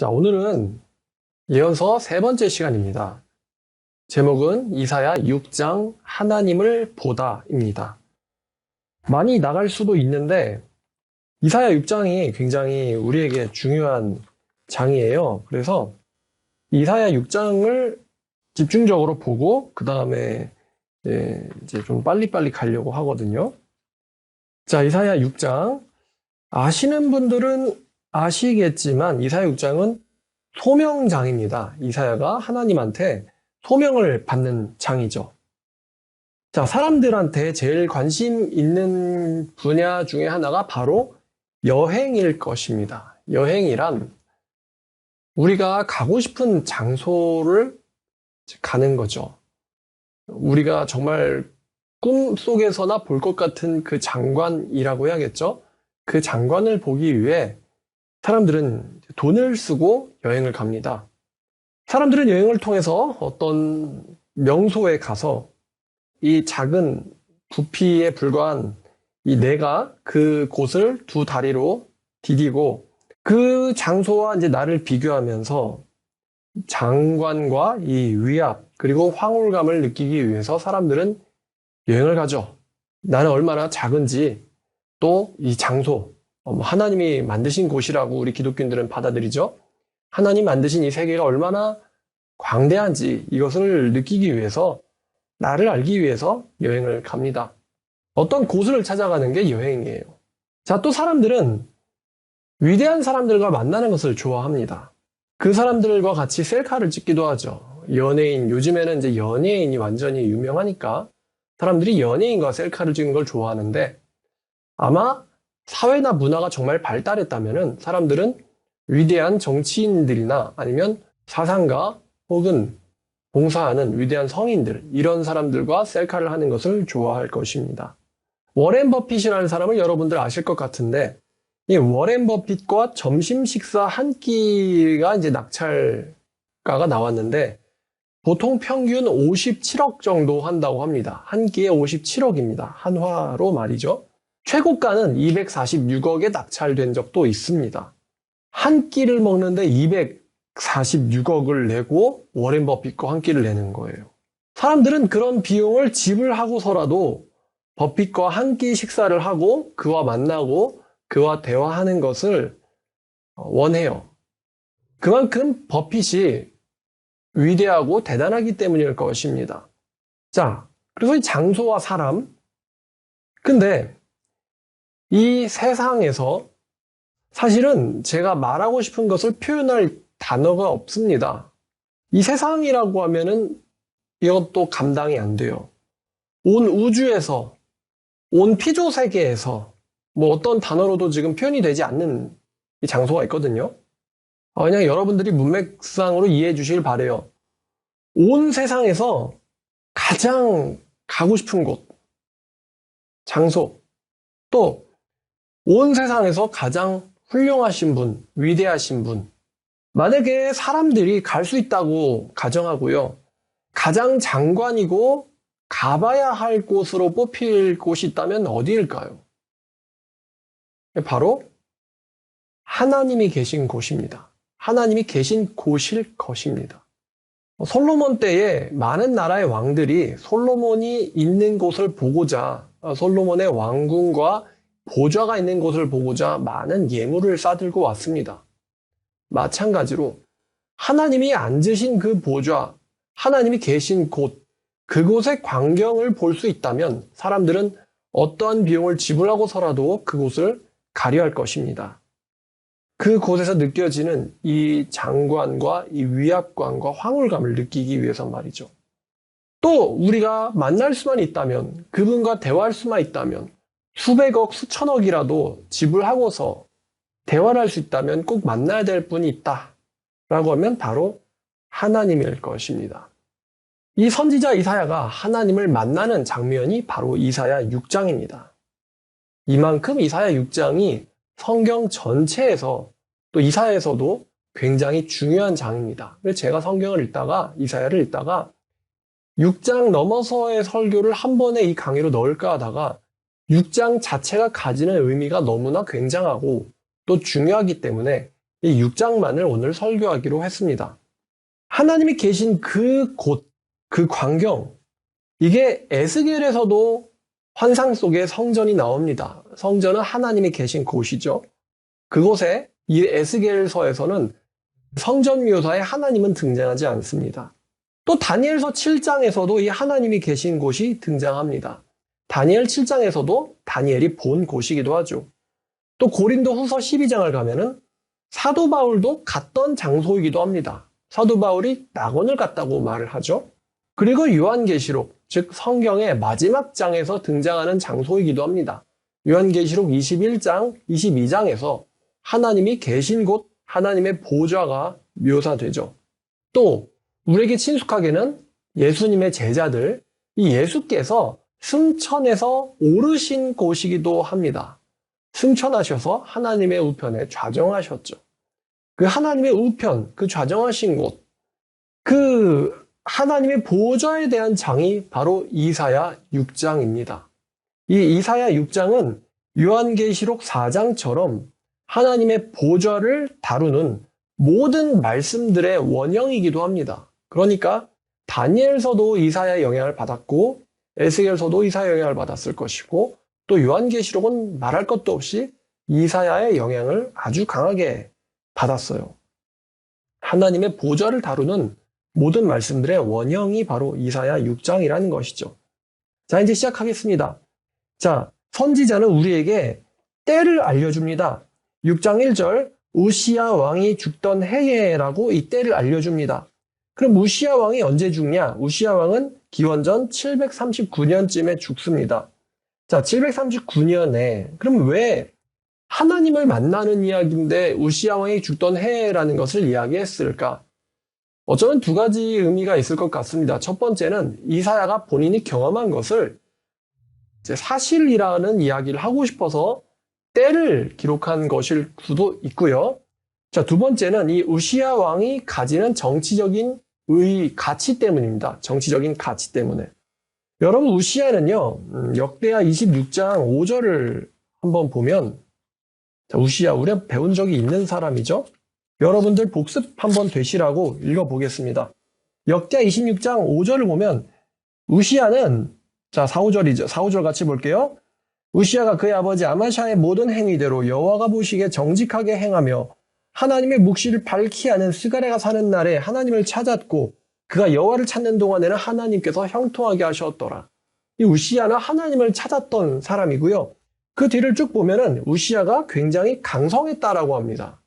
자, 오늘은 예언서 세 번째 시간입니다. 제목은 이사야 6장 하나님을 보다입니다. 많이 나갈 수도 있는데 이사야 6장이 굉장히 우리에게 중요한 장이에요. 그래서 이사야 6장을 집중적으로 보고 그 다음에 이제 좀 빨리빨리 가려고 하거든요. 자, 이사야 6장 아시는 분들은 아시겠지만 이사야 6장은 소명장입니다. 이사야가 하나님한테 소명을 받는 장이죠. 자, 사람들한테 제일 관심 있는 분야 중에 하나가 바로 여행일 것입니다. 여행이란 우리가 가고 싶은 장소를 가는 거죠. 우리가 정말 꿈속에서나 볼 것 같은 그 장관이라고 해야겠죠? 그 장관을 보기 위해 사람들은 돈을 쓰고 여행을 갑니다. 사람들은 여행을 통해서 어떤 명소에 가서 이 작은 부피에 불과한 이 내가 그 곳을 두 다리로 디디고 그 장소와 이제 나를 비교하면서 장관과 이 위압 그리고 황홀감을 느끼기 위해서 사람들은 여행을 가죠. 나는 얼마나 작은지 또 이 장소 하나님이 만드신 곳이라고 우리 기독교인들은 받아들이죠. 하나님 만드신 이 세계가 얼마나 광대한지 이것을 느끼기 위해서 나를 알기 위해서 여행을 갑니다. 어떤 곳을 찾아가는 게 여행이에요. 자, 또 사람들은 위대한 사람들과 만나는 것을 좋아합니다. 그 사람들과 같이 셀카를 찍기도 하죠. 연예인, 요즘에는 이제 연예인이 완전히 유명하니까 사람들이 연예인과 셀카를 찍는 걸 좋아하는데 아마 사회나 문화가 정말 발달했다면 사람들은 위대한 정치인들이나 아니면 사상가 혹은 봉사하는 위대한 성인들 이런 사람들과 셀카를 하는 것을 좋아할 것입니다. 워렌 버핏이라는 사람을 여러분들 아실 것 같은데 이 워렌 버핏과 점심 식사 한 끼가 이제 낙찰가가 나왔는데 보통 평균 57억 정도 한다고 합니다. 한 끼에 57억입니다. 한화로 말이죠. 최고가는 246억에 낙찰된 적도 있습니다. 한 끼를 먹는데 246억을 내고 워렌 버핏과 한 끼를 내는 거예요. 사람들은 그런 비용을 지불하고서라도 버핏과 한 끼 식사를 하고 그와 만나고 그와 대화하는 것을 원해요. 그만큼 버핏이 위대하고 대단하기 때문일 것입니다. 자, 그래서 이 장소와 사람. 근데 이 세상에서 사실은 제가 말하고 싶은 것을 표현할 단어가 없습니다. 이 세상이라고 하면은 이것도 감당이 안 돼요. 온 우주에서, 온 피조세계에서 뭐 어떤 단어로도 지금 표현이 되지 않는 이 장소가 있거든요. 그냥 여러분들이 문맥상으로 이해해 주시길 바래요. 온 세상에서 가장 가고 싶은 곳, 장소, 또 온 세상에서 가장 훌륭하신 분, 위대하신 분. 만약에 사람들이 갈 수 있다고 가정하고요. 가장 장관이고 가봐야 할 곳으로 뽑힐 곳이 있다면 어디일까요? 바로 하나님이 계신 곳입니다. 하나님이 계신 곳일 것입니다. 솔로몬 때에 많은 나라의 왕들이 솔로몬이 있는 곳을 보고자 솔로몬의 왕궁과 보좌가 있는 곳을 보고자 많은 예물을 싸들고 왔습니다. 마찬가지로 하나님이 앉으신 그 보좌, 하나님이 계신 곳, 그곳의 광경을 볼 수 있다면 사람들은 어떠한 비용을 지불하고서라도 그곳을 가려 할 것입니다. 그곳에서 느껴지는 이 장관과 이 위압감과 황홀감을 느끼기 위해서 말이죠. 또 우리가 만날 수만 있다면, 그분과 대화할 수만 있다면 수백억, 수천억이라도 지불하고서 대화를 할 수 있다면 꼭 만나야 될 분이 있다라고 하면 바로 하나님일 것입니다. 이 선지자 이사야가 하나님을 만나는 장면이 바로 이사야 6장입니다. 이만큼 이사야 6장이 성경 전체에서 또 이사야에서도 굉장히 중요한 장입니다. 그래서 제가 성경을 읽다가 이사야를 읽다가 6장 넘어서의 설교를 한 번에 이 강의로 넣을까 하다가 6장 자체가 가지는 의미가 너무나 굉장하고 또 중요하기 때문에 이 6장만을 오늘 설교하기로 했습니다. 하나님이 계신 그 곳, 그 광경, 이게 에스겔에서도 환상 속에 성전이 나옵니다. 성전은 하나님이 계신 곳이죠. 그곳에 이 에스겔서에서는 성전 묘사에 하나님은 등장하지 않습니다. 또 다니엘서 7장에서도 이 하나님이 계신 곳이 등장합니다. 다니엘 7장에서도 다니엘이 본 곳이기도 하죠. 또 고린도 후서 12장을 가면은 사도 바울도 갔던 장소이기도 합니다. 사도 바울이 낙원을 갔다고 말을 하죠. 그리고 요한계시록, 즉 성경의 마지막 장에서 등장하는 장소이기도 합니다. 요한계시록 21장, 22장에서 하나님이 계신 곳, 하나님의 보좌가 묘사되죠. 또 우리에게 친숙하게는 예수님의 제자들, 이 예수께서 승천해서 오르신 곳이기도 합니다. 승천하셔서 하나님의 우편에 좌정하셨죠. 그 하나님의 우편, 그 좌정하신 곳, 그 하나님의 보좌에 대한 장이 바로 이사야 6장입니다. 이 이사야 6장은 요한계시록 4장처럼 하나님의 보좌를 다루는 모든 말씀들의 원형이기도 합니다. 그러니까 다니엘서도 이사야의 영향을 받았고 에스겔서도 이사야의 영향을 받았을 것이고 또 요한계시록은 말할 것도 없이 이사야의 영향을 아주 강하게 받았어요. 하나님의 보좌를 다루는 모든 말씀들의 원형이 바로 이사야 6장이라는 것이죠. 자, 이제 시작하겠습니다. 자, 선지자는 우리에게 때를 알려줍니다. 6장 1절 우시야 왕이 죽던 해에라고 이 때를 알려줍니다. 그럼 우시야 왕이 언제 죽냐? 우시야 왕은 기원전 739년쯤에 죽습니다. 자, 739년에 그럼 왜 하나님을 만나는 이야기인데 우시야 왕이 죽던 해라는 것을 이야기했을까? 어쩌면 두 가지 의미가 있을 것 같습니다. 첫 번째는 이사야가 본인이 경험한 것을 이제 사실이라는 이야기를 하고 싶어서 때를 기록한 것일 수도 있고요. 자, 두 번째는 이 우시야 왕이 가지는 정치적인 가치 때문입니다. 정치적인 가치 때문에. 여러분, 우시야는요, 역대하 26장 5절을 한번 보면, 자, 우시야, 우리가 배운 적이 있는 사람이죠? 여러분들 복습 한번 되시라고 읽어보겠습니다. 역대하 26장 5절을 보면, 우시야는, 자, 4, 5절이죠. 4, 5절 같이 볼게요. 우시야가 그의 아버지 아마샤의 모든 행위대로 여호와가 보시기에 정직하게 행하며 하나님의 묵시를 밝히 하는 스가랴가 사는 날에 하나님을 찾았고 그가 여호와를 찾는 동안에는 하나님께서 형통하게 하셨더라. 이 우시야는 하나님을 찾았던 사람이고요. 그 뒤를 쭉 보면은 우시야가 굉장히 강성했다라고 합니다.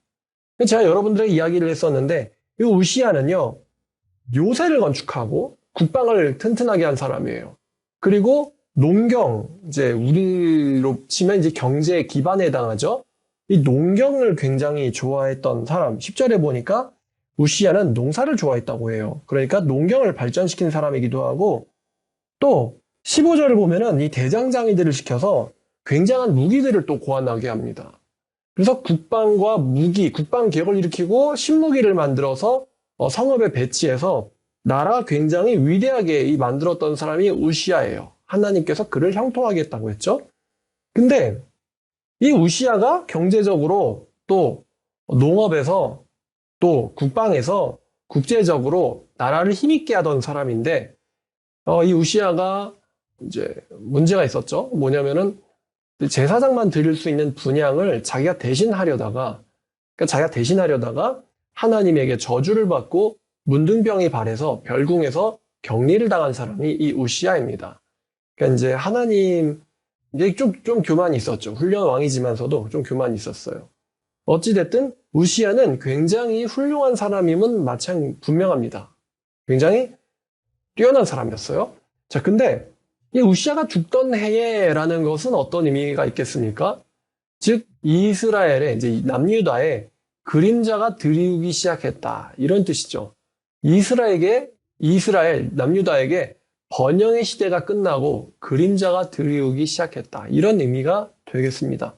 제가 여러분들에게 이야기를 했었는데 이 우시야는요, 요새를 건축하고 국방을 튼튼하게 한 사람이에요. 그리고 농경, 이제 우리로 치면 이제 경제의 기반에 해당하죠. 이 농경을 굉장히 좋아했던 사람. 10절에 보니까 우시야는 농사를 좋아했다고 해요. 그러니까 농경을 발전시킨 사람이기도 하고 또 15절을 보면은 이 대장장이들을 시켜서 굉장한 무기들을 또 고안하게 합니다. 그래서 국방과 무기, 국방 개혁을 일으키고 신무기를 만들어서 성읍에 배치해서 나라가 굉장히 위대하게 만들었던 사람이 우시야예요. 하나님께서 그를 형통하게 했다고 했죠. 근데 이 우시야가 경제적으로 또 농업에서 또 국방에서 국제적으로 나라를 힘있게 하던 사람인데 이 우시야가 이제 문제가 있었죠. 뭐냐면은 제사장만 드릴 수 있는 분향을 자기가 대신하려다가 하나님에게 저주를 받고 문둥병이 발해서 별궁에서 격리를 당한 사람이 이 우시야입니다. 그러니까 이제 하나님, 이제 좀 교만이 있었죠. 훌륭한 왕이지만서도 좀 교만이 있었어요. 어찌됐든 우시야는 굉장히 훌륭한 사람임은 분명합니다. 굉장히 뛰어난 사람이었어요. 자, 근데 이 우시야가 죽던 해에라는 것은 어떤 의미가 있겠습니까? 즉, 이스라엘의, 이제 남유다에 그림자가 드리우기 시작했다. 이런 뜻이죠. 남유다에게 번영의 시대가 끝나고 그림자가 드리우기 시작했다. 이런 의미가 되겠습니다.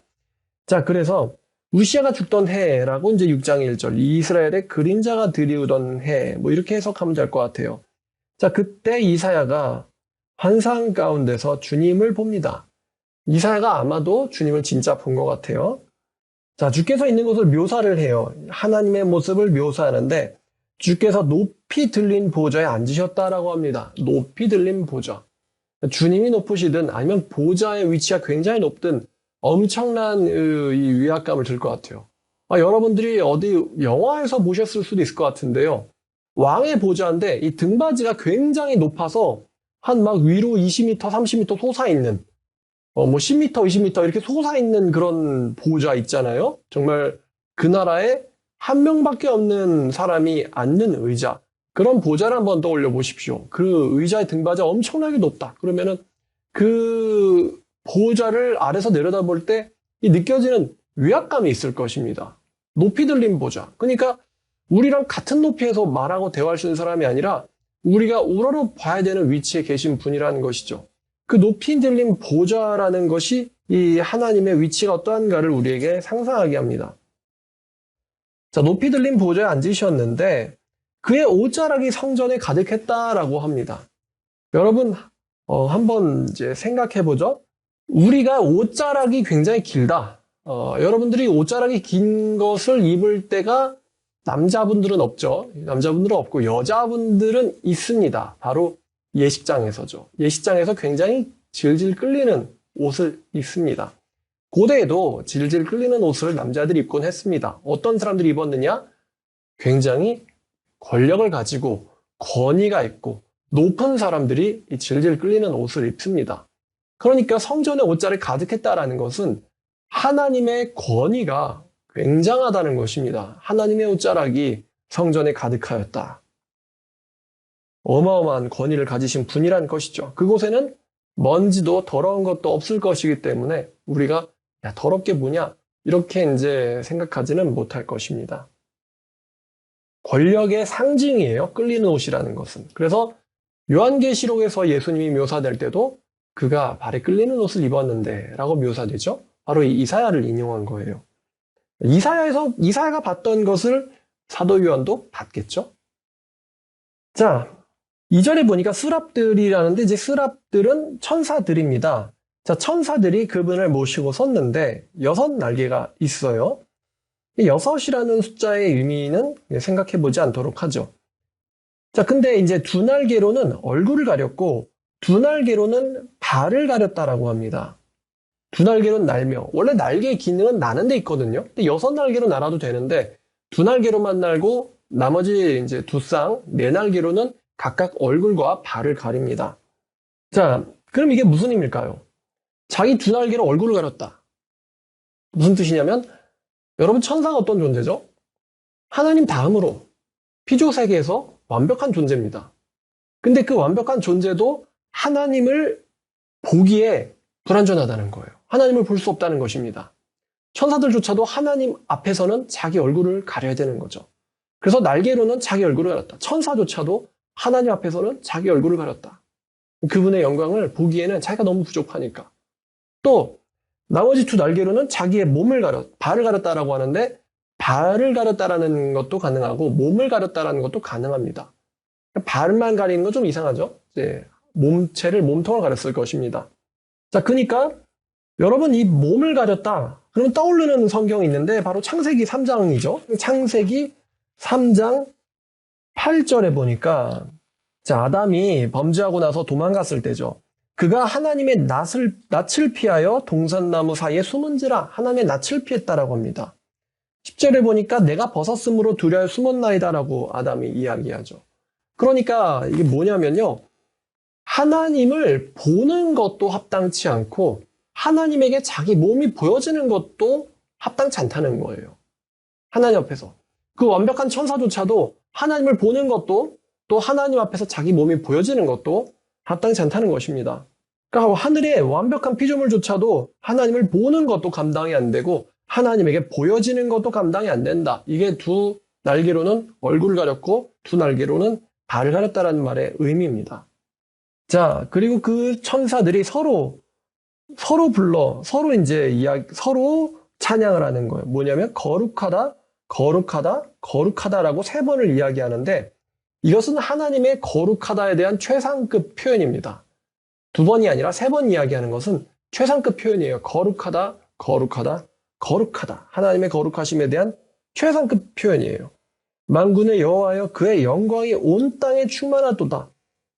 자, 그래서 우시야가 죽던 해라고 이제 6장 1절, 이스라엘의 그림자가 드리우던 해, 뭐 이렇게 해석하면 될 것 같아요. 자, 그때 이사야가 환상 가운데서 주님을 봅니다. 이사야가 아마도 주님을 진짜 본 것 같아요. 자, 주께서 있는 곳을 묘사를 해요. 하나님의 모습을 묘사하는데 주께서 높이 들린 보좌에 앉으셨다라고 합니다. 높이 들린 보좌. 주님이 높으시든 아니면 보좌의 위치가 굉장히 높든 엄청난 이 위압감을 들 것 같아요. 여러분들이 어디 영화에서 보셨을 수도 있을 것 같은데요. 왕의 보좌인데 이 등받이가 굉장히 높아서 한 막 위로 20m, 30m 솟아있는 10m, 20m 이렇게 솟아있는 그런 보좌 있잖아요. 정말 그 나라에 한 명밖에 없는 사람이 앉는 의자. 그런 보좌를 한번 떠올려 보십시오. 그 의자의 등받이가 엄청나게 높다. 그러면은 그 보좌를 아래서 내려다볼 때 이 느껴지는 위압감이 있을 것입니다. 높이 들린 보좌. 그러니까 우리랑 같은 높이에서 말하고 대화할 수 있는 사람이 아니라 우리가 우러러 봐야 되는 위치에 계신 분이라는 것이죠. 그 높이 들린 보좌라는 것이 이 하나님의 위치가 어떠한가를 우리에게 상상하게 합니다. 자, 높이 들린 보좌에 앉으셨는데 그의 옷자락이 성전에 가득했다라고 합니다. 여러분, 한번 이제 생각해 보죠. 우리가 옷자락이 굉장히 길다. 여러분들이 옷자락이 긴 것을 입을 때가 남자분들은 없죠. 남자분들은 없고 여자분들은 있습니다. 바로 예식장에서죠. 예식장에서 굉장히 질질 끌리는 옷을 입습니다. 고대에도 질질 끌리는 옷을 남자들이 입곤 했습니다. 어떤 사람들이 입었느냐? 굉장히 권력을 가지고 권위가 있고 높은 사람들이 이 질질 끌리는 옷을 입습니다. 그러니까 성전에 옷자락이 가득했다라는 것은 하나님의 권위가 굉장하다는 것입니다. 하나님의 옷자락이 성전에 가득하였다. 어마어마한 권위를 가지신 분이라는 것이죠. 그곳에는 먼지도 더러운 것도 없을 것이기 때문에 우리가 야, 더럽게 뭐냐? 이렇게 이제 생각하지는 못할 것입니다. 권력의 상징이에요. 끌리는 옷이라는 것은. 그래서 요한계시록에서 예수님이 묘사될 때도 그가 발에 끌리는 옷을 입었는데 라고 묘사되죠. 바로 이 이사야를 인용한 거예요. 이사야가 봤던 것을 사도 요한도 봤겠죠. 자, 2절에 보니까 스랍들이라는데 이제 스랍들은 천사들입니다. 자, 천사들이 그분을 모시고 섰는데 6날개가 있어요. 이 6이라는 숫자의 의미는 생각해 보지 않도록 하죠. 자, 근데 이제 2날개로는 얼굴을 가렸고 2날개로는 발을 가렸다라고 합니다. 2날개로는 날며, 원래 날개의 기능은 나는 데 있거든요. 근데 6날개로 날아도 되는데 2날개로만 날고 나머지 이제 2쌍, 4날개로는 각각 얼굴과 발을 가립니다. 자, 그럼 이게 무슨 의미일까요? 자기 2날개로 얼굴을 가렸다. 무슨 뜻이냐면 여러분 천사가 어떤 존재죠? 하나님 다음으로 피조 세계에서 완벽한 존재입니다. 근데 그 완벽한 존재도 하나님을 보기에 불완전하다는 거예요. 하나님을 볼 수 없다는 것입니다. 천사들조차도 하나님 앞에서는 자기 얼굴을 가려야 되는 거죠. 그래서 날개로는 자기 얼굴을 가렸다. 천사조차도 하나님 앞에서는 자기 얼굴을 가렸다. 그분의 영광을 보기에는 자기가 너무 부족하니까. 또 나머지 2 날개로는 자기의 발을 가렸다라고 하는데 발을 가렸다라는 것도 가능하고 몸을 가렸다라는 것도 가능합니다. 발만 가리는 건 좀 이상하죠. 이제 몸통을 가렸을 것입니다. 자, 그러니까 여러분 이 몸을 가렸다. 그러면 떠오르는 성경이 있는데 바로 창세기 3장이죠. 창세기 3장 8절에 보니까 자, 아담이 범죄하고 나서 도망갔을 때죠. 그가 하나님의 낯을 피하여 동산나무 사이에 숨은지라 하나님의 낯을 피했다라고 합니다. 10절에 보니까 내가 벗었으므로 두려워 숨었나이다라고 아담이 이야기하죠. 그러니까 이게 뭐냐면요. 하나님을 보는 것도 합당치 않고 하나님에게 자기 몸이 보여지는 것도 합당치 않다는 거예요. 하나님 앞에서. 그 완벽한 천사조차도 하나님을 보는 것도 또 하나님 앞에서 자기 몸이 보여지는 것도 합당치 않다는 것입니다. 그러니까 하늘의 완벽한 피조물조차도 하나님을 보는 것도 감당이 안 되고 하나님에게 보여지는 것도 감당이 안 된다. 이게 2 날개로는 얼굴을 가렸고 2 날개로는 발을 가렸다라는 말의 의미입니다. 자, 그리고 그 천사들이 서로 서로 찬양을 하는 거예요. 뭐냐면 거룩하다, 거룩하다, 거룩하다라고 3번을 이야기하는데 이것은 하나님의 거룩하다에 대한 최상급 표현입니다. 2번이 아니라 3번 이야기하는 것은 최상급 표현이에요. 거룩하다, 거룩하다, 거룩하다. 하나님의 거룩하심에 대한 최상급 표현이에요. 만군의 여호와여 그의 영광이 온 땅에 충만하도다.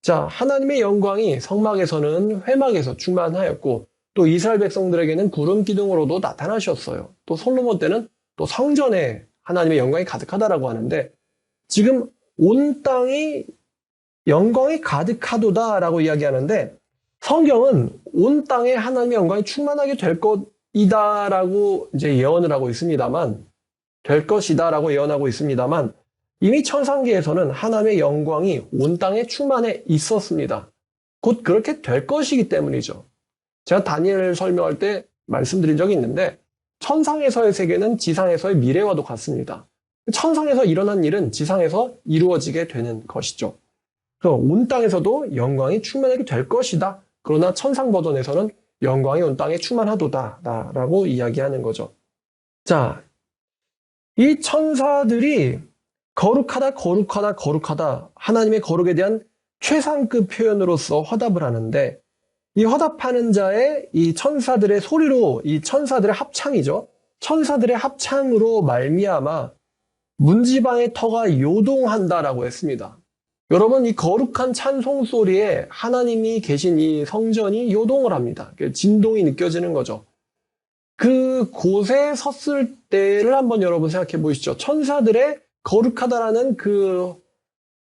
자, 하나님의 영광이 성막에서는 회막에서 충만하였고 또 이스라엘 백성들에게는 구름 기둥으로도 나타나셨어요. 또 솔로몬 때는 또 성전에 하나님의 영광이 가득하다라고 하는데 지금 온 땅이 영광이 가득하도다라고 이야기하는데 성경은 온 땅에 하나님의 영광이 충만하게 될 것이다라고 이제 예언을 하고 있습니다만 될 것이다라고 예언하고 있습니다만 이미 천상계에서는 하나님의 영광이 온 땅에 충만해 있었습니다. 곧 그렇게 될 것이기 때문이죠. 제가 다니엘 설명할 때 말씀드린 적이 있는데 천상에서의 세계는 지상에서의 미래와도 같습니다. 천상에서 일어난 일은 지상에서 이루어지게 되는 것이죠. 그래서 온 땅에서도 영광이 충만하게 될 것이다. 그러나 천상 버전에서는 영광이 온 땅에 충만하도다 라고 이야기하는 거죠. 자, 이 천사들이 거룩하다, 거룩하다, 거룩하다 하나님의 거룩에 대한 최상급 표현으로서 화답을 하는데 이 화답하는 자의 이 천사들의 소리로 이 천사들의 합창이죠. 천사들의 합창으로 말미암아 문지방의 터가 요동한다라고 했습니다. 여러분 이 거룩한 찬송 소리에 하나님이 계신 이 성전이 요동을 합니다. 진동이 느껴지는 거죠. 그 곳에 섰을 때를 한번 여러분 생각해 보시죠. 천사들의 거룩하다라는 그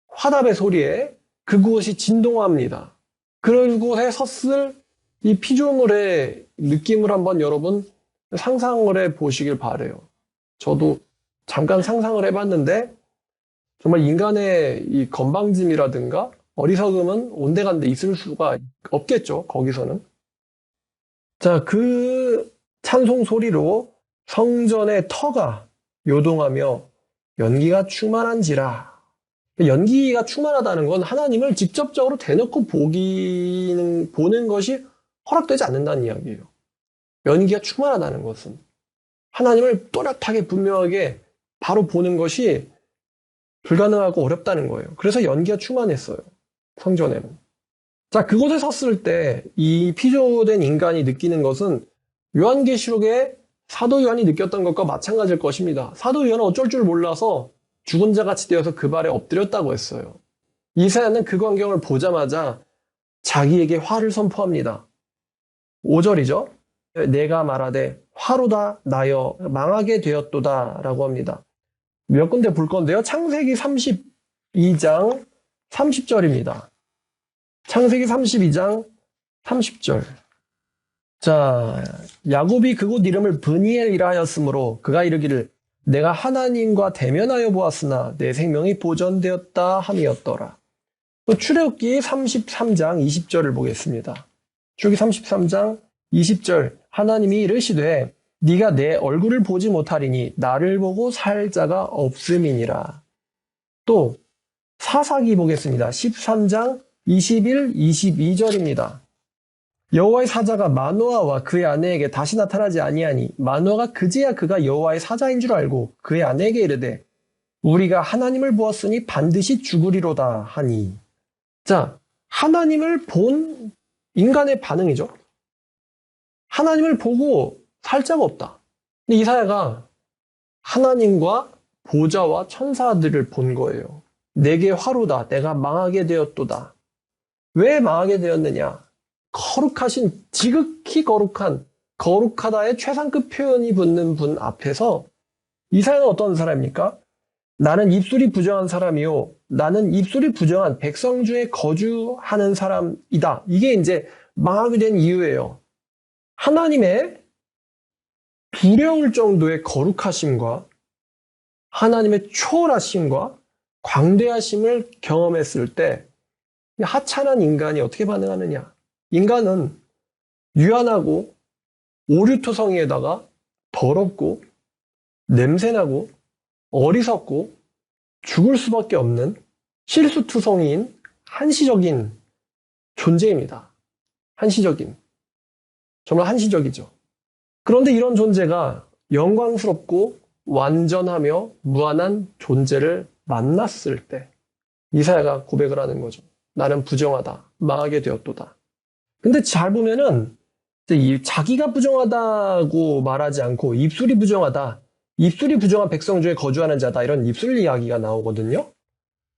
화답의 소리에 그곳이 진동합니다. 그곳에 섰을 이 피조물의 느낌을 한번 여러분 상상을 해 보시길 바래요. 저도 잠깐 상상을 해봤는데 정말 인간의 이 건방짐이라든가 어리석음은 온데간데 있을 수가 없겠죠. 거기서는. 자, 그 찬송 소리로 성전의 터가 요동하며 연기가 충만한지라. 연기가 충만하다는 건 하나님을 직접적으로 대놓고 보는 것이 허락되지 않는다는 이야기예요. 연기가 충만하다는 것은 하나님을 또렷하게 분명하게 바로 보는 것이 불가능하고 어렵다는 거예요. 그래서 연기가 충만했어요. 성전에는. 자, 그곳에 섰을 때 이 피조된 인간이 느끼는 것은 요한계시록에 사도 요한이 느꼈던 것과 마찬가지일 것입니다. 사도 요한은 어쩔 줄 몰라서 죽은 자 같이 되어서 그 발에 엎드렸다고 했어요. 이사야는 그 광경을 보자마자 자기에게 화를 선포합니다. 5절이죠. 내가 말하되 화로다 나여 망하게 되었도다 라고 합니다. 몇 군데 볼 건데요. 창세기 32장 30절입니다. 창세기 32장 30절. 자, 야곱이 그곳 이름을 브니엘이라 하였으므로 그가 이르기를 내가 하나님과 대면하여 보았으나 내 생명이 보존되었다 함이었더라. 출애굽기 33장 20절을 보겠습니다. 출애굽기 33장 20절 하나님이 이르시되 네가 내 얼굴을 보지 못하리니 나를 보고 살 자가 없음이니라. 또 사사기 보겠습니다. 13장 21, 22절입니다. 여호와의 사자가 마노아와 그의 아내에게 다시 나타나지 아니하니 마노아가 그제야 그가 여호와의 사자인 줄 알고 그의 아내에게 이르되 우리가 하나님을 보았으니 반드시 죽으리로다 하니. 자, 하나님을 본 인간의 반응이죠. 하나님을 보고 살 자가 없다. 근데 이사야가 하나님과 보좌와 천사들을 본 거예요. 내게 화로다. 내가 망하게 되었도다. 왜 망하게 되었느냐? 거룩하신, 지극히 거룩한, 거룩하다의 최상급 표현이 붙는 분 앞에서 이사야는 어떤 사람입니까? 나는 입술이 부정한 사람이요. 나는 입술이 부정한 백성 중에 거주하는 사람이다. 이게 이제 망하게 된 이유예요. 하나님의 두려울 정도의 거룩하심과 하나님의 초월하심과 광대하심을 경험했을 때 하찮은 인간이 어떻게 반응하느냐? 인간은 유한하고 오류토성이에다가 더럽고 냄새나고 어리석고 죽을 수밖에 없는 실수투성이인 한시적인 존재입니다. 한시적인. 정말 한시적이죠. 그런데 이런 존재가 영광스럽고 완전하며 무한한 존재를 만났을 때 이사야가 고백을 하는 거죠. 나는 부정하다. 망하게 되었도다. 근데 잘 보면은 자기가 부정하다고 말하지 않고 입술이 부정하다. 입술이 부정한 백성 중에 거주하는 자다. 이런 입술 이야기가 나오거든요.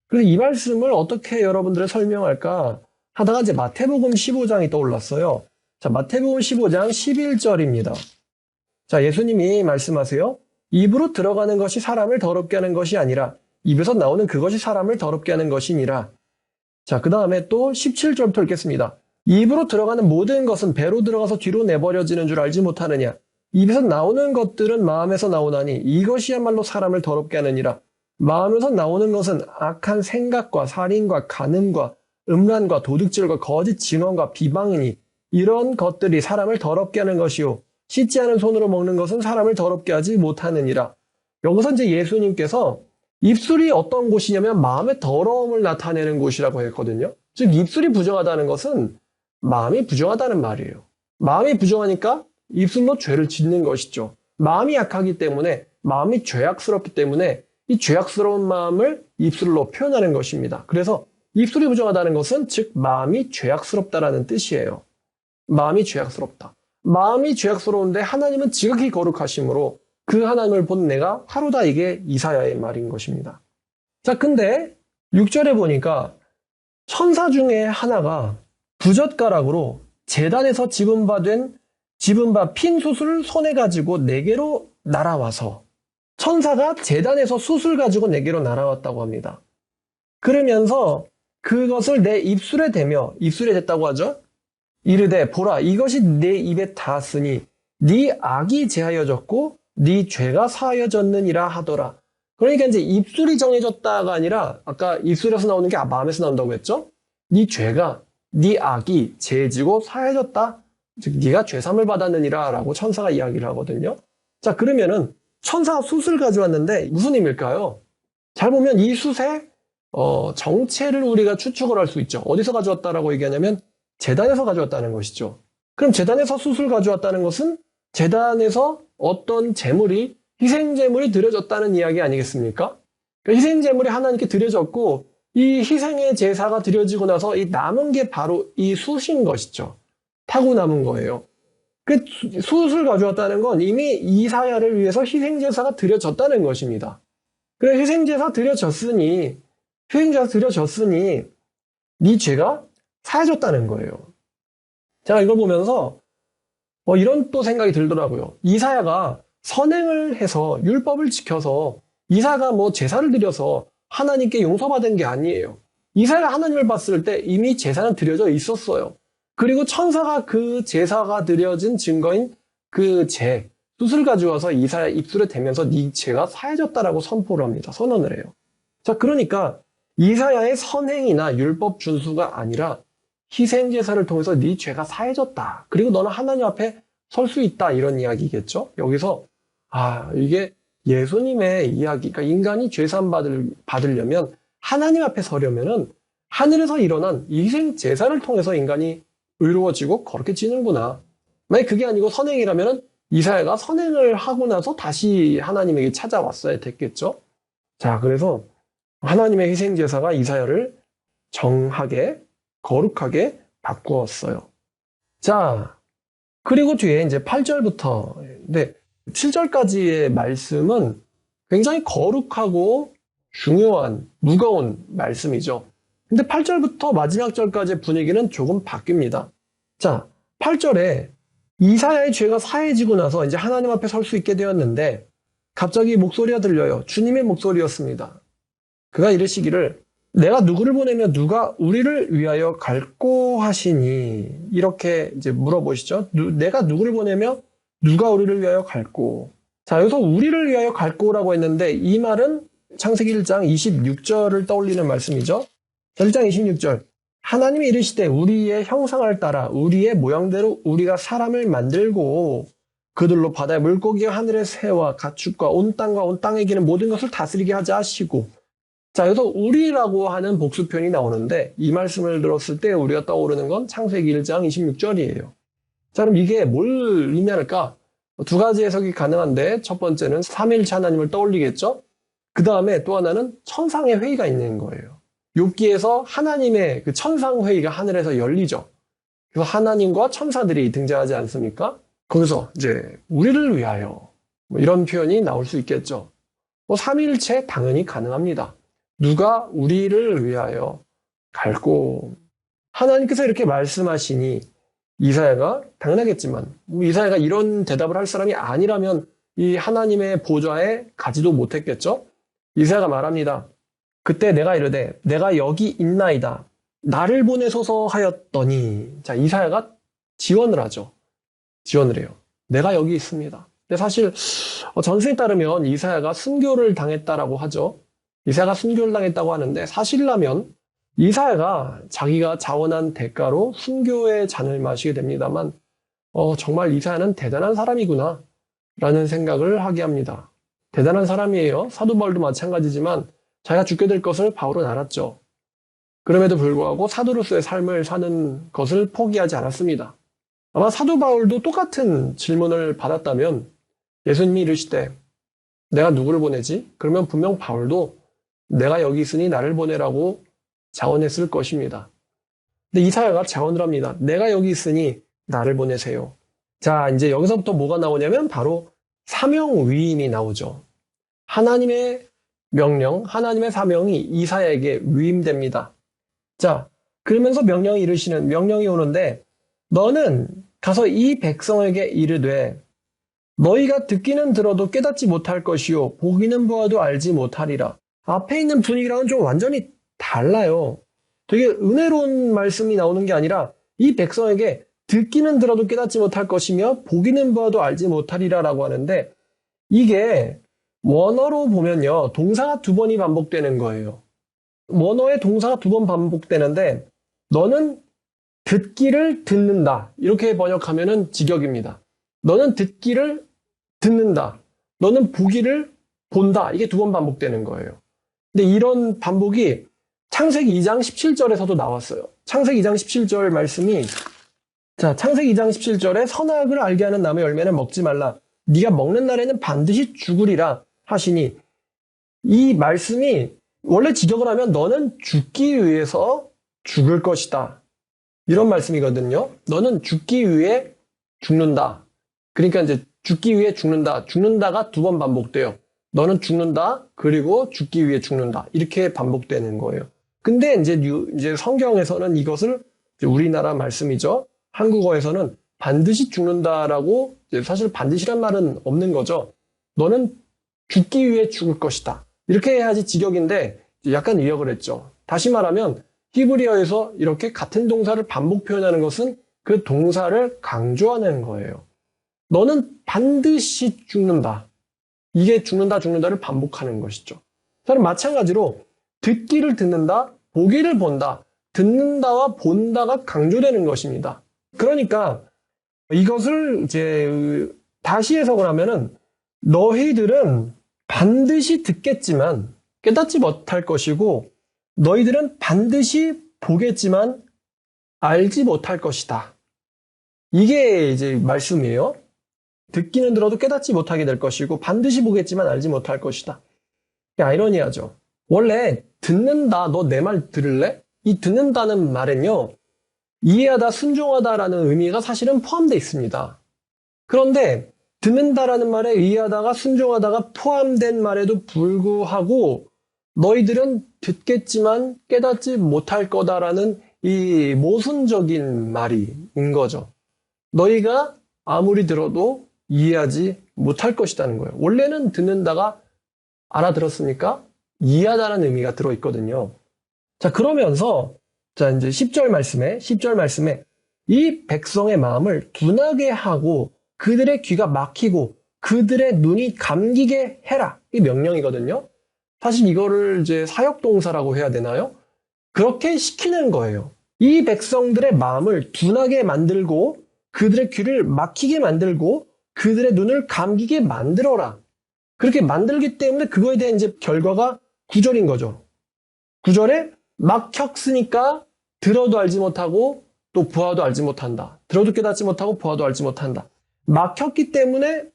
그래서 이 말씀을 어떻게 여러분들을 설명할까 하다가 이제 마태복음 15장이 떠올랐어요. 자, 마태복음 15장 11절입니다. 자, 예수님이 말씀하세요. 입으로 들어가는 것이 사람을 더럽게 하는 것이 아니라 입에서 나오는 그것이 사람을 더럽게 하는 것이니라. 자, 그 다음에 또 17절부터 읽겠습니다. 입으로 들어가는 모든 것은 배로 들어가서 뒤로 내버려지는 줄 알지 못하느냐. 입에서 나오는 것들은 마음에서 나오나니 이것이야말로 사람을 더럽게 하느니라. 마음에서 나오는 것은 악한 생각과 살인과 간음과 음란과 도둑질과 거짓 증언과 비방이니 이런 것들이 사람을 더럽게 하는 것이요. 씻지 않은 손으로 먹는 것은 사람을 더럽게 하지 못하느니라. 여기서 이제 예수님께서 입술이 어떤 곳이냐면 마음의 더러움을 나타내는 곳이라고 했거든요. 즉 입술이 부정하다는 것은 마음이 부정하다는 말이에요. 마음이 부정하니까 입술로 죄를 짓는 것이죠. 마음이 약하기 때문에 마음이 죄악스럽기 때문에 이 죄악스러운 마음을 입술로 표현하는 것입니다. 그래서 입술이 부정하다는 것은 즉 마음이 죄악스럽다라는 뜻이에요. 마음이 죄악스럽다. 마음이 죄악스러운데 하나님은 지극히 거룩하심으로 그 하나님을 본 내가 하루다 이게 이사야의 말인 것입니다. 자, 근데 6절에 보니까 천사 중에 하나가 부젓가락으로 제단에서 집은 바 핀 숯을 손에 가지고 내게로 날아와서 천사가 제단에서 숯을 가지고 내게로 날아왔다고 합니다. 그러면서 그것을 내 입술에 대며 입술에 댔다고 하죠. 이르되 보라 이것이 내 입에 닿았으니 네 악이 제하여졌고 네 죄가 사하여졌느니라 하더라. 그러니까 이제 입술이 정해졌다가 아니라 아까 입술에서 나오는 게 마음에서 나온다고 했죠. 네 죄가 네 악이 제해지고 사해졌다. 즉 네가 죄삼을 받았느니라 라고 천사가 이야기를 하거든요. 자, 그러면은 천사가 숯을 가져왔는데 무슨 의미일까요? 잘 보면 이 숯의 정체를 우리가 추측을 할 수 있죠. 어디서 가져왔다라고 얘기하냐면 제단에서 가져왔다는 것이죠. 그럼 제단에서 숯을 가져왔다는 것은 제단에서 어떤 제물이 희생제물이 드려졌다는 이야기 아니겠습니까? 그러니까 희생제물이 하나님께 드려졌고 이 희생의 제사가 드려지고 나서 이 남은 게 바로 이 숯인 것이죠. 타고 남은 거예요. 그 숯을 가져왔다는 건 이미 이사야를 위해서 희생제사가 드려졌다는 것입니다. 그래 희생제사 드려졌으니 네 죄가 사해졌다는 거예요. 제가 이걸 보면서 이런 또 생각이 들더라고요. 이사야가 선행을 해서 율법을 지켜서 이사야가 제사를 드려서 하나님께 용서받은 게 아니에요. 이사야가 하나님을 봤을 때 이미 제사는 드려져 있었어요. 그리고 천사가 그 제사가 드려진 증거인 그 숯을 가져와서 이사야 입술에 대면서 네 죄가 사해졌다라고 선포를 합니다. 선언을 해요. 자, 그러니까 이사야의 선행이나 율법 준수가 아니라 희생제사를 통해서 네 죄가 사해졌다. 그리고 너는 하나님 앞에 설 수 있다. 이런 이야기겠죠. 여기서 이게 예수님의 이야기, 그러니까 인간이 죄사함 받으려면 하나님 앞에 서려면은 하늘에서 일어난 이 희생제사를 통해서 인간이 의로워지고 거룩해지는구나. 만약 그게 아니고 선행이라면은 이사야가 선행을 하고 나서 다시 하나님에게 찾아왔어야 됐겠죠. 자, 그래서 하나님의 희생제사가 이사야를 정하게 거룩하게 바꾸었어요. 자, 그리고 뒤에 이제 8절부터, 근데 7절까지의 말씀은 굉장히 거룩하고 중요한, 무거운 말씀이죠. 근데 8절부터 마지막 절까지의 분위기는 조금 바뀝니다. 자, 8절에 이사야의 죄가 사해지고 나서 이제 하나님 앞에 설 수 있게 되었는데 갑자기 목소리가 들려요. 주님의 목소리였습니다. 그가 이르시기를 내가 누구를 보내며 누가 우리를 위하여 갈꼬 하시니 이렇게 이제 물어보시죠. 내가 누구를 보내며 누가 우리를 위하여 갈꼬. 자, 여기서 우리를 위하여 갈꼬라고 했는데 이 말은 창세기 1장 26절을 떠올리는 말씀이죠. 1장 26절 하나님이 이르시되 우리의 형상을 따라 우리의 모양대로 우리가 사람을 만들고 그들로 바다의 물고기와 하늘의 새와 가축과 온 땅과 온 땅에 기는 모든 것을 다스리게 하자 하시고. 자, 여기서 우리라고 하는 복수편이 나오는데 이 말씀을 들었을 때 우리가 떠오르는 건 창세기 1장 26절이에요. 자, 그럼 이게 뭘 의미할까? 두 가지 해석이 가능한데 첫 번째는 삼위일체 하나님을 떠올리겠죠? 그 다음에 또 하나는 천상의 회의가 있는 거예요. 욥기에서 하나님의 그 천상 회의가 하늘에서 열리죠. 그래서 하나님과 천사들이 등장하지 않습니까? 거기서 이제 우리를 위하여 뭐 이런 표현이 나올 수 있겠죠. 뭐 삼위일체 당연히 가능합니다. 누가 우리를 위하여 갈고 하나님께서 이렇게 말씀하시니 이사야가 당연하겠지만 이사야가 이런 대답을 할 사람이 아니라면 이 하나님의 보좌에 가지도 못했겠죠. 이사야가 말합니다. 그때 내가 이르되 내가 여기 있나이다. 나를 보내소서 하였더니 자 이사야가 지원을 하죠. 지원을 해요. 내가 여기 있습니다. 근데 사실 전승에 따르면 이사야가 순교를 당했다라고 하죠. 이사야가 순교를 당했다고 하는데 사실라면 이사야가 자기가 자원한 대가로 순교의 잔을 마시게 됩니다만 정말 이사야는 대단한 사람이구나 라는 생각을 하게 합니다. 대단한 사람이에요. 사도 바울도 마찬가지지만 자기가 죽게 될 것을 바울은 알았죠. 그럼에도 불구하고 사도로서의 삶을 사는 것을 포기하지 않았습니다. 아마 사도 바울도 똑같은 질문을 받았다면 예수님이 이르시되 내가 누구를 보내지? 그러면 분명 바울도 내가 여기 있으니 나를 보내라고 자원했을 것입니다. 근데 이사야가 자원을 합니다. 내가 여기 있으니 나를 보내세요. 자, 이제 여기서부터 뭐가 나오냐면 바로 사명 위임이 나오죠. 하나님의 명령, 하나님의 사명이 이사야에게 위임됩니다. 자, 그러면서 명령이 오는데 너는 가서 이 백성에게 이르되 너희가 듣기는 들어도 깨닫지 못할 것이요 보기는 보아도 알지 못하리라. 앞에 있는 분위기랑은 좀 완전히 달라요. 되게 은혜로운 말씀이 나오는 게 아니라 이 백성에게 듣기는 들어도 깨닫지 못할 것이며 보기는 보아도 알지 못하리라 라고 하는데 이게 원어로 보면요. 동사가 2번이 반복되는 거예요. 원어의 동사가 2번 반복되는데 너는 듣기를 듣는다. 이렇게 번역하면은 직역입니다. 너는 듣기를 듣는다. 너는 보기를 본다. 이게 2번 반복되는 거예요. 근데 이런 반복이 창세기 2장 17절에서도 나왔어요. 창세기 2장 17절 말씀이 자, 창세기 2장 17절에 선악을 알게 하는 나무의 열매는 먹지 말라. 네가 먹는 날에는 반드시 죽으리라 하시니 이 말씀이 원래 직역을 하면 너는 죽기 위해서 죽을 것이다. 이런 말씀이거든요. 너는 죽기 위해 죽는다. 그러니까 이제 죽기 위해 죽는다. 죽는다가 2번 반복돼요. 너는 죽는다. 그리고 죽기 위해 죽는다. 이렇게 반복되는 거예요. 근데 이제 성경에서는 이것을 우리나라 말씀이죠. 한국어에서는 반드시 죽는다라고 사실 반드시란 말은 없는 거죠. 너는 죽기 위해 죽을 것이다. 이렇게 해야지 직역인데 약간 의역을 했죠. 다시 말하면 히브리어에서 이렇게 같은 동사를 반복 표현하는 것은 그 동사를 강조하는 거예요. 너는 반드시 죽는다. 이게 죽는다를 반복하는 것이죠. 저는 마찬가지로 듣기를 듣는다, 보기를 본다, 듣는다와 본다가 강조되는 것입니다. 그러니까 이것을 이제 다시 해석을 하면은 너희들은 반드시 듣겠지만 깨닫지 못할 것이고 너희들은 반드시 보겠지만 알지 못할 것이다. 이게 이제 말씀이에요. 듣기는 들어도 깨닫지 못하게 될 것이고 반드시 보겠지만 알지 못할 것이다. 이게 아이러니하죠. 원래 듣는다, 너 내 말 들을래? 이 듣는다는 말은요. 이해하다, 순종하다라는 의미가 사실은 포함되어 있습니다. 그런데 듣는다라는 말에 이해하다가 순종하다가 포함된 말에도 불구하고 너희들은 듣겠지만 깨닫지 못할 거다라는 이 모순적인 말인 거죠. 너희가 아무리 들어도 이해하지 못할 것이라는 거예요. 원래는 듣는다가 알아들었습니까? 이해하다라는 의미가 들어있거든요. 자, 그러면서 자, 이제 10절 말씀에 이 백성의 마음을 둔하게 하고 그들의 귀가 막히고 그들의 눈이 감기게 해라. 이 명령이거든요. 사실 이거를 이제 사역동사라고 해야 되나요? 그렇게 시키는 거예요. 이 백성들의 마음을 둔하게 만들고 그들의 귀를 막히게 만들고 그들의 눈을 감기게 만들어라. 그렇게 만들기 때문에 그거에 대한 이제 결과가 9절인 거죠. 9절에 막혔으니까 들어도 알지 못하고 또 보아도 알지 못한다. 들어도 깨닫지 못하고 보아도 알지 못한다. 막혔기 때문에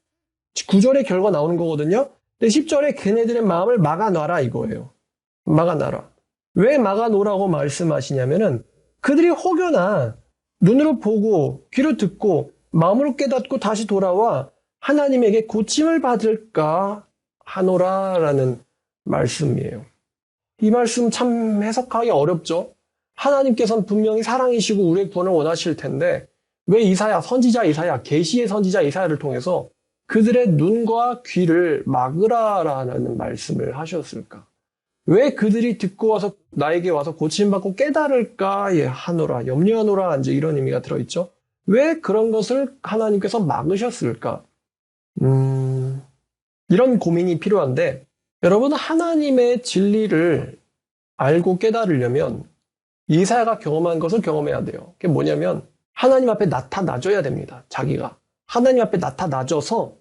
9절의 결과 나오는 거거든요. 근데 10절에 걔네들의 마음을 막아놔라 이거예요. 막아놔라. 왜 막아놓으라고 말씀하시냐면은 그들이 혹여나 눈으로 보고 귀로 듣고 마음으로 깨닫고 다시 돌아와 하나님에게 고침을 받을까 하노라라는 말씀이에요. 이 말씀 참 해석하기 어렵죠. 하나님께서는 분명히 사랑이시고 우리의 구원을 원하실 텐데 왜 이사야, 선지자 이사야, 계시의 선지자 이사야를 통해서 그들의 눈과 귀를 막으라라는 말씀을 하셨을까? 왜 그들이 듣고 와서 나에게 와서 고침받고 깨달을까? 예, 하노라, 염려하노라, 이제 이런 의미가 들어있죠. 왜 그런 것을 하나님께서 막으셨을까? 이런 고민이 필요한데 여러분 하나님의 진리를 알고 깨달으려면 이사야가 경험한 것을 경험해야 돼요. 그게 뭐냐면 하나님 앞에 나타나줘야 됩니다. 자기가. 하나님 앞에 나타나줘서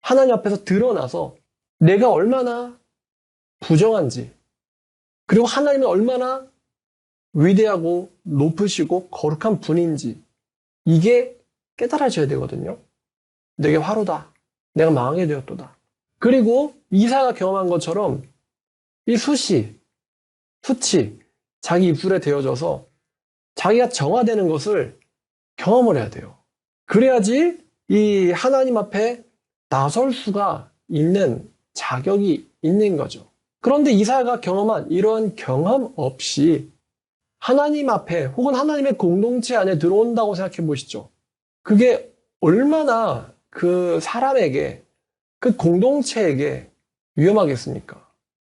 하나님 앞에서 드러나서 내가 얼마나 부정한지 그리고 하나님은 얼마나 위대하고 높으시고 거룩한 분인지 이게 깨달아져야 되거든요. 내게 화로다. 내가 망하게 되었도다. 그리고 이사야가 경험한 것처럼 이 수치 자기 입술에 대어져서 자기가 정화되는 것을 경험을 해야 돼요. 그래야지 이 하나님 앞에 나설 수가 있는 자격이 있는 거죠. 그런데 이사야가 경험한 이런 경험 없이 하나님 앞에 혹은 하나님의 공동체 안에 들어온다고 생각해 보시죠. 그게 얼마나 그 사람에게 그 공동체에게 위험하겠습니까?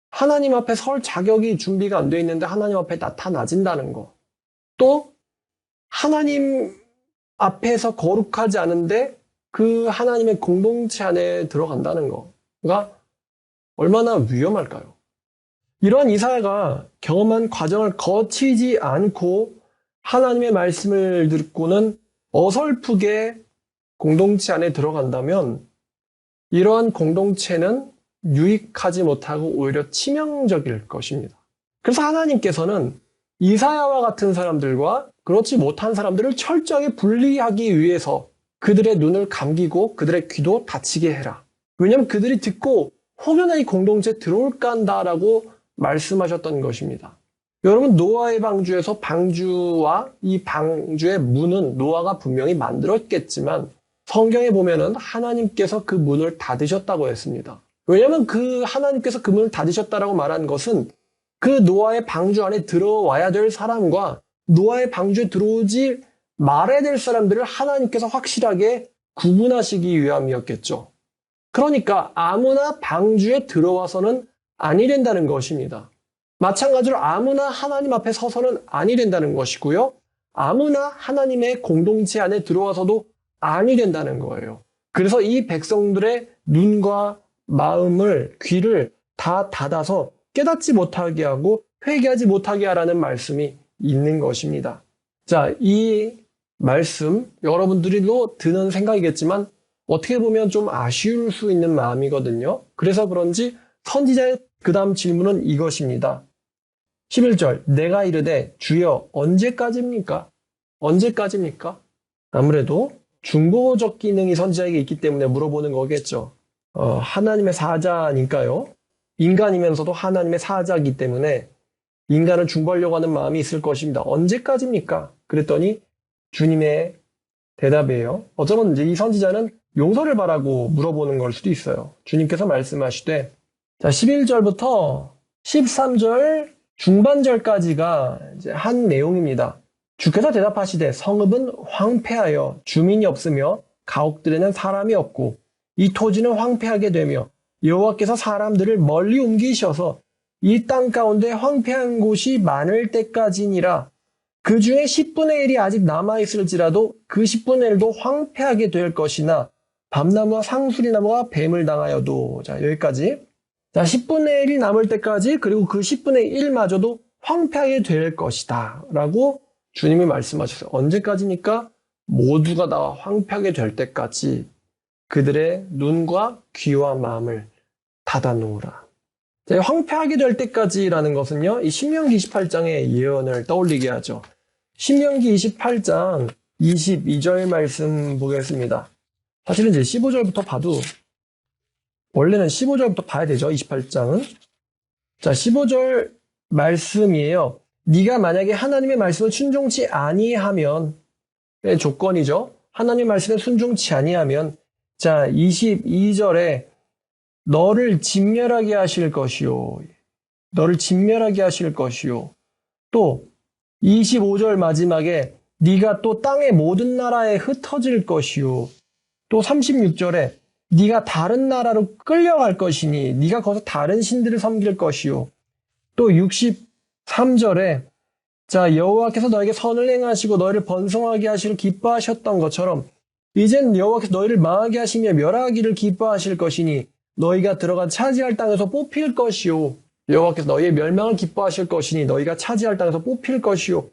하나님 앞에 설 자격이 준비가 안 돼 있는데 하나님 앞에 나타나진다는 거. 또 하나님 앞에서 거룩하지 않은데 그 하나님의 공동체 안에 들어간다는 거가 얼마나 위험할까요? 이러한 이사야가 경험한 과정을 거치지 않고 하나님의 말씀을 듣고는 어설프게 공동체 안에 들어간다면 이러한 공동체는 유익하지 못하고 오히려 치명적일 것입니다. 그래서 하나님께서는 이사야와 같은 사람들과 그렇지 못한 사람들을 철저하게 분리하기 위해서 그들의 눈을 감기고 그들의 귀도 닫히게 해라. 왜냐하면 그들이 듣고 혹여나 이 공동체에 들어올까 한다라고 말씀하셨던 것입니다. 여러분 노아의 방주에서 방주와 이 방주의 문은 노아가 분명히 만들었겠지만 성경에 보면은 하나님께서 그 문을 닫으셨다고 했습니다. 왜냐하면 그 하나님께서 그 문을 닫으셨다라고 말한 것은 그 노아의 방주 안에 들어와야 될 사람과 노아의 방주에 들어오지 말아야 될 사람들을 하나님께서 확실하게 구분하시기 위함이었겠죠. 그러니까 아무나 방주에 들어와서는 아니 된다는 것입니다. 마찬가지로 아무나 하나님 앞에 서서는 아니 된다는 것이고요. 아무나 하나님의 공동체 안에 들어와서도 아니 된다는 거예요. 그래서 이 백성들의 눈과 마음을, 귀를 다 닫아서 깨닫지 못하게 하고 회개하지 못하게 하라는 말씀이 있는 것입니다. 자, 이 말씀 여러분들이도 드는 생각이겠지만 어떻게 보면 좀 아쉬울 수 있는 마음이거든요. 그래서 그런지 선지자의 그 다음 질문은 이것입니다. 11절 내가 이르되 주여 언제까지입니까? 언제까지입니까? 아무래도 중보적 기능이 선지자에게 있기 때문에 물어보는 거겠죠. 하나님의 사자니까요. 인간이면서도 하나님의 사자이기 때문에 인간을 중보하려고 하는 마음이 있을 것입니다. 언제까지입니까? 그랬더니 주님의 대답이에요. 어쩌면 이제 이 선지자는 용서를 바라고 물어보는 걸 수도 있어요. 주님께서 말씀하시되 자 11절부터 13절 중반절까지가 이제 한 내용입니다. 주께서 대답하시되 성읍은 황폐하여 주민이 없으며 가옥들에는 사람이 없고 이 토지는 황폐하게 되며 여호와께서 사람들을 멀리 옮기셔서 이 땅 가운데 황폐한 곳이 많을 때까지니라. 그 중에 10분의 1이 아직 남아있을지라도 그 10분의 1도 황폐하게 될 것이나 밤나무와 상수리나무가 뱀을 당하여도 자 여기까지 자 10분의 1이 남을 때까지 그리고 그 10분의 1마저도 황폐하게 될 것이다 라고 주님이 말씀하셨어요. 언제까지니까? 모두가 다 황폐하게 될 때까지 그들의 눈과 귀와 마음을 닫아놓으라. 자, 황폐하게 될 때까지라는 것은요, 이 신명기 28장의 예언을 떠올리게 하죠. 신명기 28장 22절 말씀 보겠습니다. 사실은 이제 15절부터 봐도, 원래는 15절부터 봐야 되죠, 28장은. 자, 15절 말씀이에요. 네가 만약에 하나님의 말씀을 순종치 아니하면 조건이죠. 하나님 말씀에 순종치 아니하면 자 22절에 너를 진멸하게 하실 것이요. 너를 진멸하게 하실 것이요. 또 25절 마지막에 네가 또 땅의 모든 나라에 흩어질 것이요. 또 36절에 네가 다른 나라로 끌려갈 것이니 네가 거기서 다른 신들을 섬길 것이요. 또 63절에 자 여호와께서 너에게 선을 행하시고 너희를 번성하게 하시를 기뻐하셨던 것처럼 이젠 여호와께서 너희를 망하게 하시며 멸하기를 기뻐하실 것이니 너희가 들어가 차지할 땅에서 뽑힐 것이요. 여호와께서 너희의 멸망을 기뻐하실 것이니 너희가 차지할 땅에서 뽑힐 것이요.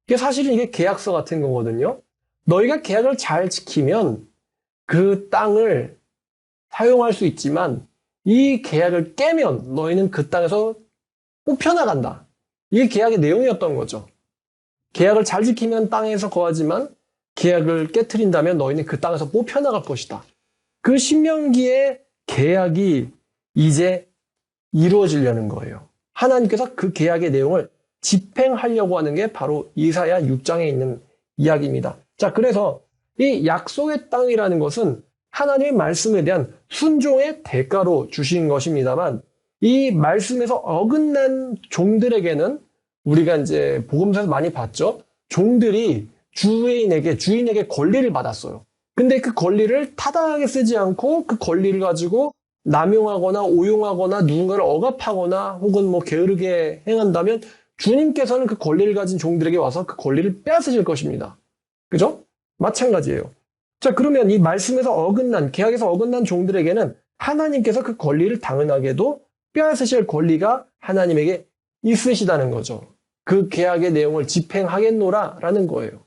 이게 사실은 이게 계약서 같은 거거든요. 너희가 계약을 잘 지키면 그 땅을 사용할 수 있지만 이 계약을 깨면 너희는 그 땅에서 뽑혀나간다. 이게 계약의 내용이었던 거죠. 계약을 잘 지키면 땅에서 거하지만 계약을 깨트린다면 너희는 그 땅에서 뽑혀나갈 것이다. 그 신명기의 계약이 이제 이루어지려는 거예요. 하나님께서 그 계약의 내용을 집행하려고 하는 게 바로 이사야 6장에 있는 이야기입니다. 자, 그래서 이 약속의 땅이라는 것은 하나님의 말씀에 대한 순종의 대가로 주신 것입니다만 이 말씀에서 어긋난 종들에게는 우리가 이제 복음서에서 많이 봤죠. 종들이 주인에게 권리를 받았어요. 근데 그 권리를 타당하게 쓰지 않고 그 권리를 가지고 남용하거나 오용하거나 누군가를 억압하거나 혹은 게으르게 행한다면 주님께서는 그 권리를 가진 종들에게 와서 그 권리를 빼앗으실 것입니다. 그죠? 마찬가지예요. 자, 그러면 이 말씀에서 계약에서 어긋난 종들에게는 하나님께서 그 권리를 당연하게도 빼앗으실 권리가 하나님에게 있으시다는 거죠. 그 계약의 내용을 집행하겠노라라는 거예요.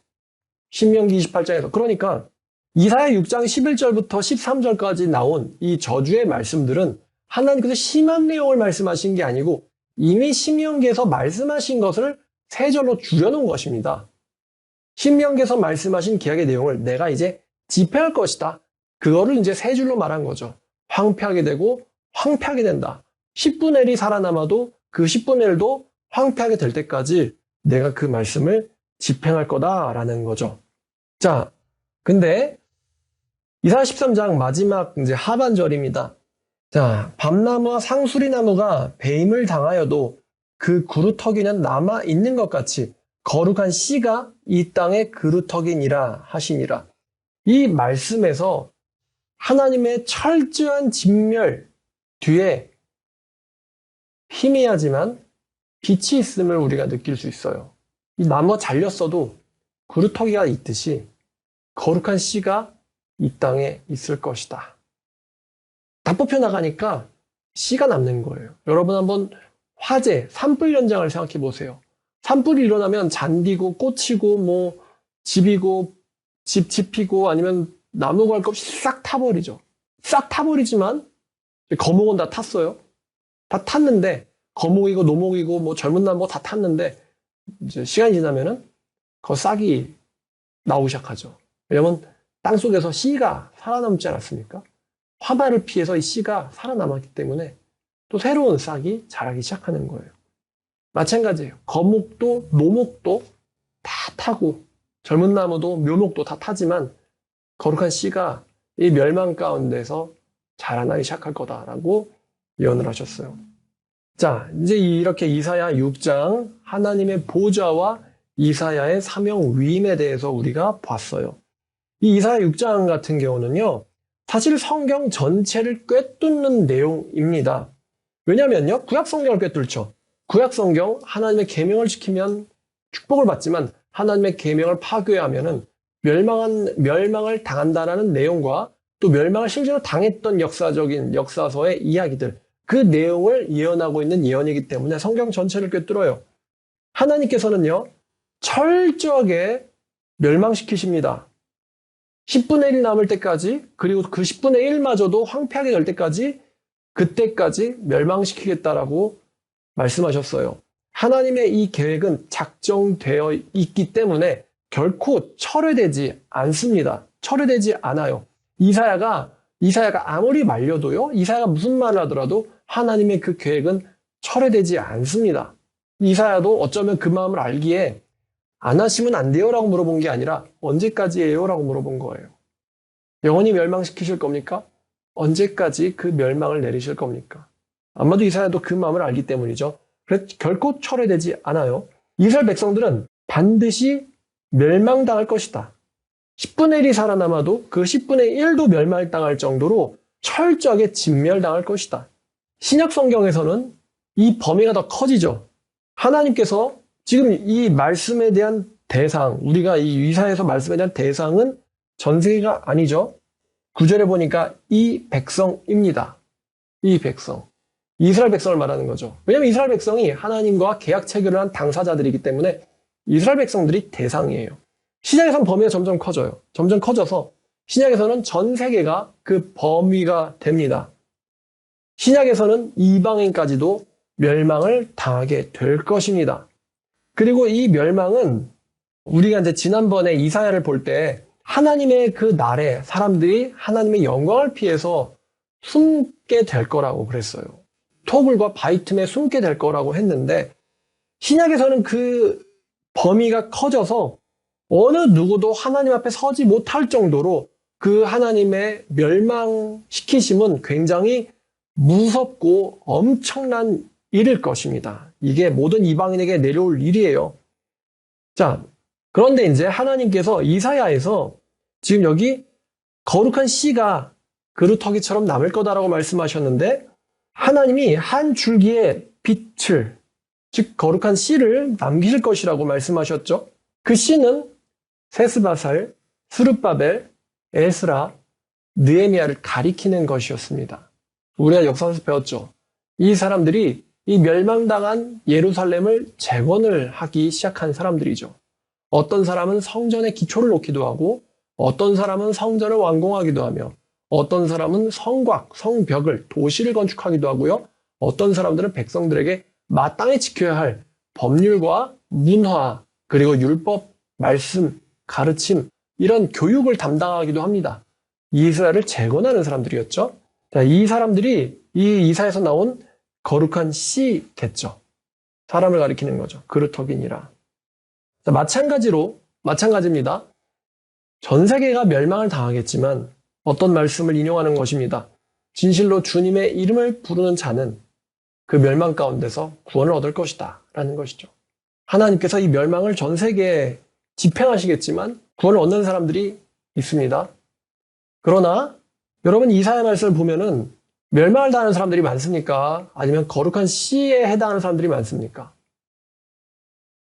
신명기 28장에서. 그러니까 이사야 6장 11절부터 13절까지 나온 이 저주의 말씀들은 하나님께서 심한 내용을 말씀하신 게 아니고 이미 신명기에서 말씀하신 것을 세 절로 줄여놓은 것입니다. 신명기에서 말씀하신 계약의 내용을 내가 이제 집행할 것이다. 그거를 이제 세 줄로 말한 거죠. 황폐하게 되고 황폐하게 된다. 10분의 1이 살아남아도 그 10분의 1도 황폐하게 될 때까지 내가 그 말씀을 집행할 거다라는 거죠. 자, 근데 이사야 13장 마지막 이제 하반절입니다. 자, 밤나무와 상수리나무가 배임을 당하여도 그 그루터기는 남아 있는 것 같이 거룩한 씨가 이 땅의 그루터기니라 하시니라. 이 말씀에서 하나님의 철저한 진멸 뒤에 희미하지만 빛이 있음을 우리가 느낄 수 있어요. 이 나무가 잘렸어도 그루터기가 있듯이 거룩한 씨가 이 땅에 있을 것이다. 다 뽑혀나가니까 씨가 남는 거예요. 여러분 한번 화재, 산불 현장을 생각해 보세요. 산불이 일어나면 잔디고 꽃이고 집이고 집이고 아니면 나무가 할 것 없이 싹 타버리죠. 싹 타버리지만 거목은 다 탔어요. 다 탔는데 거목이고 노목이고 젊은 나무가 다 탔는데 이제 시간이 지나면은 그 싹이 나오기 시작하죠. 왜냐면 땅속에서 씨가 살아남지 않았습니까? 화마를 피해서 이 씨가 살아남았기 때문에 또 새로운 싹이 자라기 시작하는 거예요. 마찬가지예요. 거목도 노목도 다 타고 젊은 나무도 묘목도 다 타지만 거룩한 씨가 이 멸망 가운데서 자라나기 시작할 거다라고 예언을 하셨어요. 자, 이제 이렇게 이사야 6장 하나님의 보좌와 이사야의 사명 위임에 대해서 우리가 봤어요. 이 이사야 6장 같은 경우는요, 사실 성경 전체를 꿰뚫는 내용입니다. 왜냐면요, 구약 성경을 꿰뚫죠. 구약 성경 하나님의 계명을 지키면 축복을 받지만 하나님의 계명을 파괴하면은 멸망을 당한다라는 내용과 또 멸망을 실제로 당했던 역사서의 이야기들, 그 내용을 예언하고 있는 예언이기 때문에 성경 전체를 꿰뚫어요. 하나님께서는요, 철저하게 멸망시키십니다. 10분의 1 남을 때까지, 그리고 그 10분의 1마저도 황폐하게 될 때까지, 그때까지 멸망시키겠다라고 말씀하셨어요. 하나님의 이 계획은 작정되어 있기 때문에 결코 철회되지 않습니다. 철회되지 않아요. 이사야가 아무리 말려도요, 이사야가 무슨 말을 하더라도 하나님의 그 계획은 철회되지 않습니다. 이사야도 어쩌면 그 마음을 알기에 안 하시면 안 돼요 라고 물어본 게 아니라 언제까지예요 라고 물어본 거예요. 영원히 멸망시키실 겁니까? 언제까지 그 멸망을 내리실 겁니까? 아마도 이사야도 그 마음을 알기 때문이죠. 그래서 결코 철회되지 않아요. 이스라엘 백성들은 반드시 멸망당할 것이다. 10분의 1이 살아남아도 그 10분의 1도 멸망당할 정도로 철저하게 진멸당할 것이다. 신약 성경에서는 이 범위가 더 커지죠. 하나님께서 지금 이 말씀에 대한 대상, 우리가 이 이사야에서 말씀에 대한 대상은 전 세계가 아니죠. 9절에 보니까 이 백성입니다. 이 백성. 이스라엘 백성을 말하는 거죠. 왜냐하면 이스라엘 백성이 하나님과 계약 체결을 한 당사자들이기 때문에 이스라엘 백성들이 대상이에요. 신약에서는 범위가 점점 커져요. 점점 커져서 신약에서는 전 세계가 그 범위가 됩니다. 신약에서는 이방인까지도 멸망을 당하게 될 것입니다. 그리고 이 멸망은 우리가 이제 지난번에 이사야를 볼 때 하나님의 그 날에 사람들이 하나님의 영광을 피해서 숨게 될 거라고 그랬어요. 토굴과 바위 틈에 숨게 될 거라고 했는데 신약에서는 그 범위가 커져서 어느 누구도 하나님 앞에 서지 못할 정도로 그 하나님의 멸망시키심은 굉장히 무섭고 엄청난 일일 것입니다. 이게 모든 이방인에게 내려올 일이에요. 자, 그런데 이제 하나님께서 이사야에서 지금 여기 거룩한 씨가 그루터기처럼 남을 거다라고 말씀하셨는데 하나님이 한 줄기의 빛을, 즉 거룩한 씨를 남기실 것이라고 말씀하셨죠. 그 씨는 세스바살, 스룹바벨, 에스라, 느헤미야를 가리키는 것이었습니다. 우리가 역사에서 배웠죠. 이 사람들이 이 멸망당한 예루살렘을 재건을 하기 시작한 사람들이죠. 어떤 사람은 성전의 기초를 놓기도 하고 어떤 사람은 성전을 완공하기도 하며 어떤 사람은 성곽, 성벽을, 도시를 건축하기도 하고요. 어떤 사람들은 백성들에게 마땅히 지켜야 할 법률과 문화, 그리고 율법, 말씀, 가르침, 이런 교육을 담당하기도 합니다. 이스라엘을 재건하는 사람들이었죠. 자, 이 사람들이 이 이사에서 나온 거룩한 씨겠죠. 사람을 가리키는 거죠. 그루터기니라. 자, 마찬가지입니다. 전 세계가 멸망을 당하겠지만 어떤 말씀을 인용하는 것입니다. 진실로 주님의 이름을 부르는 자는 그 멸망 가운데서 구원을 얻을 것이다 라는 것이죠. 하나님께서 이 멸망을 전 세계에 집행하시겠지만 구원을 얻는 사람들이 있습니다. 그러나 여러분 이사야 말씀을 보면은 멸망을 당하는 사람들이 많습니까? 아니면 거룩한 씨에 해당하는 사람들이 많습니까?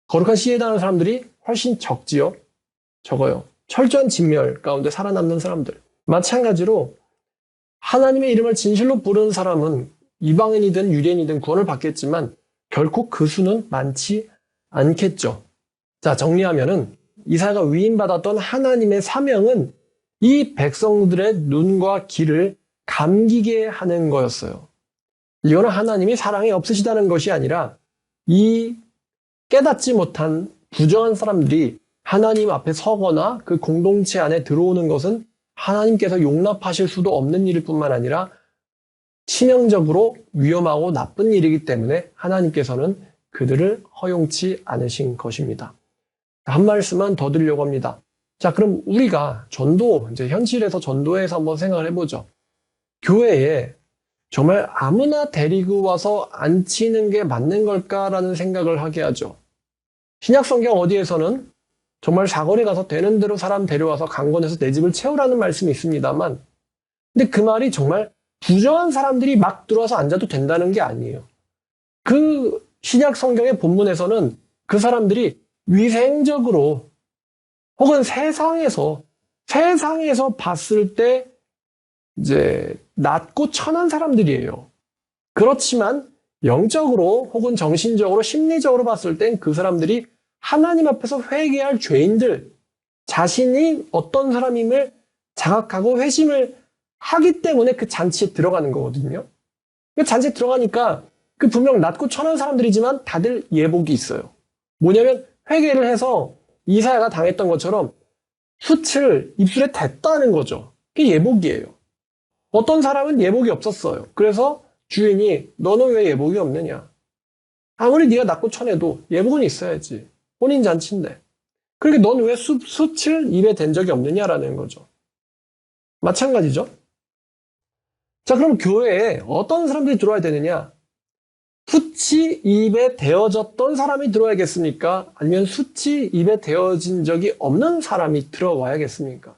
거룩한 씨에 해당하는 사람들이 훨씬 적지요? 적어요. 철저한 진멸 가운데 살아남는 사람들. 마찬가지로 하나님의 이름을 진실로 부르는 사람은 이방인이든 유대인이든 구원을 받겠지만 결코 그 수는 많지 않겠죠. 자, 정리하면은 이사야가 위임받았던 하나님의 사명은 이 백성들의 눈과 귀를 감기게 하는 거였어요. 이거는 하나님이 사랑이 없으시다는 것이 아니라 이 깨닫지 못한 부정한 사람들이 하나님 앞에 서거나 그 공동체 안에 들어오는 것은 하나님께서 용납하실 수도 없는 일일 뿐만 아니라 치명적으로 위험하고 나쁜 일이기 때문에 하나님께서는 그들을 허용치 않으신 것입니다. 한 말씀만 더 드리려고 합니다. 자, 그럼 우리가 이제 현실에서 전도에서 한번 생각을 해보죠. 교회에 정말 아무나 데리고 와서 앉히는 게 맞는 걸까라는 생각을 하게 하죠. 신약 성경 어디에서는 정말 사거리 가서 되는 대로 사람 데려와서 강권해서 내 집을 채우라는 말씀이 있습니다만, 근데 그 말이 정말 부정한 사람들이 막 들어와서 앉아도 된다는 게 아니에요. 그 신약 성경의 본문에서는 그 사람들이 위생적으로 혹은 세상에서 봤을 때 이제 낮고 천한 사람들이에요. 그렇지만 영적으로 혹은 정신적으로 심리적으로 봤을 땐 그 사람들이 하나님 앞에서 회개할 죄인들, 자신이 어떤 사람임을 자각하고 회심을 하기 때문에 그 잔치에 들어가는 거거든요. 그 잔치에 들어가니까 그 분명 낮고 천한 사람들이지만 다들 예복이 있어요. 뭐냐면 회개를 해서 이사야가 당했던 것처럼 숯을 입술에 댔다는 거죠. 그게 예복이에요. 어떤 사람은 예복이 없었어요. 그래서 주인이 너는 왜 예복이 없느냐? 아무리 네가 낮고 천해도 예복은 있어야지. 혼인잔치인데. 그러니까 넌 왜 숯을 입에 댄 적이 없느냐라는 거죠. 마찬가지죠. 자, 그럼 교회에 어떤 사람들이 들어와야 되느냐? 숯이 입에 데워졌던 사람이 들어와야겠습니까? 아니면 숯이 입에 데워진 적이 없는 사람이 들어와야겠습니까?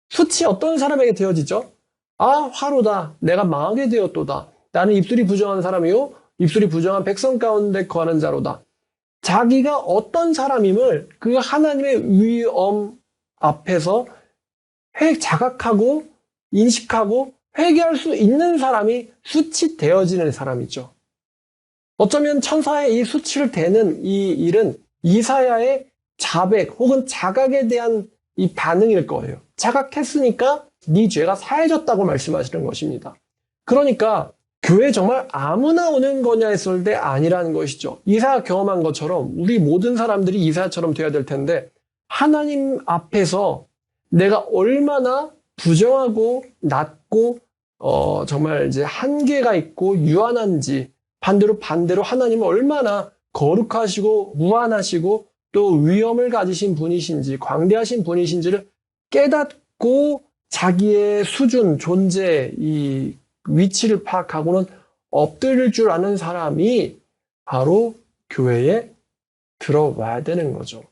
숯이 어떤 사람에게 데워지죠? 아, 화로다. 내가 망하게 되었도다. 나는 입술이 부정한 사람이요. 입술이 부정한 백성 가운데 거하는 자로다. 자기가 어떤 사람임을 그 하나님의 위엄 앞에서 자각하고 인식하고 회개할 수 있는 사람이 숯이 되어지는 사람이죠. 어쩌면 천사의 이 숯을 대는 이 일은 이사야의 자백 혹은 자각에 대한 이 반응일 거예요. 자각했으니까 네 죄가 사해졌다고 말씀하시는 것입니다. 그러니까 교회 정말 아무나 오는 거냐 했을 때 아니라는 것이죠. 이사야 경험한 것처럼 우리 모든 사람들이 이사야처럼 되어야 될 텐데 하나님 앞에서 내가 얼마나 부정하고 낮고 정말 이제 한계가 있고 유한한지 반대로 하나님은 얼마나 거룩하시고 무한하시고 또 위엄을 가지신 분이신지 광대하신 분이신지를 깨닫고 자기의 수준, 존재, 이 위치를 파악하고는 엎드릴 줄 아는 사람이 바로 교회에 들어와야 되는 거죠.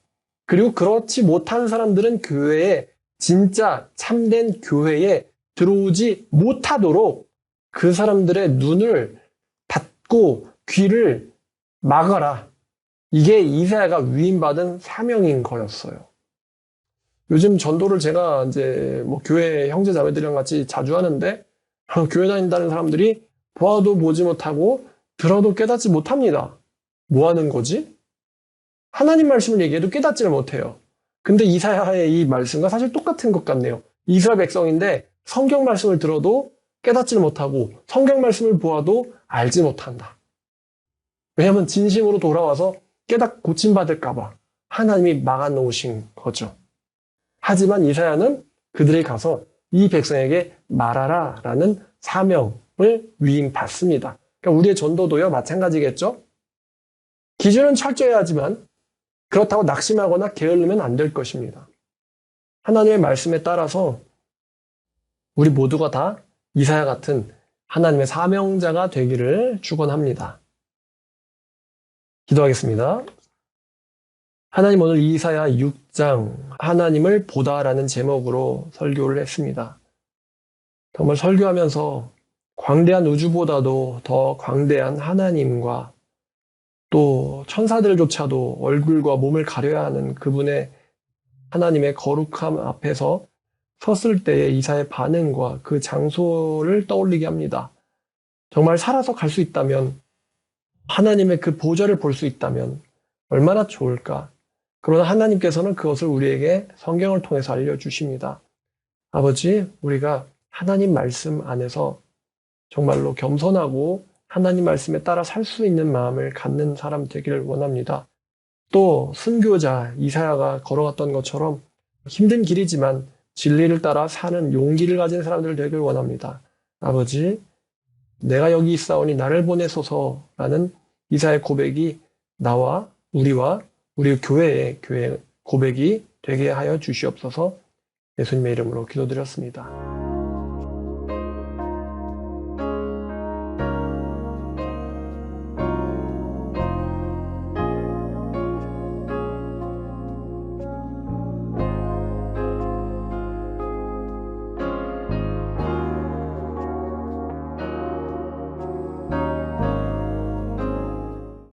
그리고 그렇지 못한 사람들은 교회에 진짜 참된 교회에 들어오지 못하도록 그 사람들의 눈을 닫고 귀를 막아라. 이게 이사야가 위임받은 사명인 거였어요. 요즘 전도를 제가 이제 뭐 교회 형제 자매들이랑 같이 자주 하는데 교회 다닌다는 사람들이 보아도 보지 못하고 들어도 깨닫지 못합니다. 뭐 하는 거지? 하나님 말씀을 얘기해도 깨닫지를 못해요. 근데 이사야의 이 말씀과 사실 똑같은 것 같네요. 이스라엘 백성인데 성경 말씀을 들어도 깨닫지를 못하고 성경 말씀을 보아도 알지 못한다. 왜냐하면 진심으로 돌아와서 깨닫 고침받을까 봐 하나님이 막아놓으신 거죠. 하지만 이사야는 그들이 가서 이 백성에게 말하라 라는 사명을 위임받습니다. 그러니까 우리의 전도도요 마찬가지겠죠. 기준은 철저해야 하지만 그렇다고 낙심하거나 게을르면 안 될 것입니다. 하나님의 말씀에 따라서 우리 모두가 다 이사야 같은 하나님의 사명자가 되기를 축원합니다. 기도하겠습니다. 하나님, 오늘 이사야 6장 하나님을 보다라는 제목으로 설교를 했습니다. 정말 설교하면서 광대한 우주보다도 더 광대한 하나님과 또 천사들조차도 얼굴과 몸을 가려야 하는 그분의 하나님의 거룩함 앞에서 섰을 때의 이사야의 반응과 그 장소를 떠올리게 합니다. 정말 살아서 갈 수 있다면, 하나님의 그 보좌를 볼 수 있다면 얼마나 좋을까. 그러나 하나님께서는 그것을 우리에게 성경을 통해서 알려주십니다. 아버지, 우리가 하나님 말씀 안에서 정말로 겸손하고 하나님 말씀에 따라 살 수 있는 마음을 갖는 사람 되기를 원합니다. 또 순교자 이사야가 걸어갔던 것처럼 힘든 길이지만 진리를 따라 사는 용기를 가진 사람들 되기를 원합니다. 아버지, 내가 여기 있사오니 나를 보내소서라는 이사야의 고백이 나와 우리와 우리 교회의 고백이 되게 하여 주시옵소서. 예수님의 이름으로 기도드렸습니다.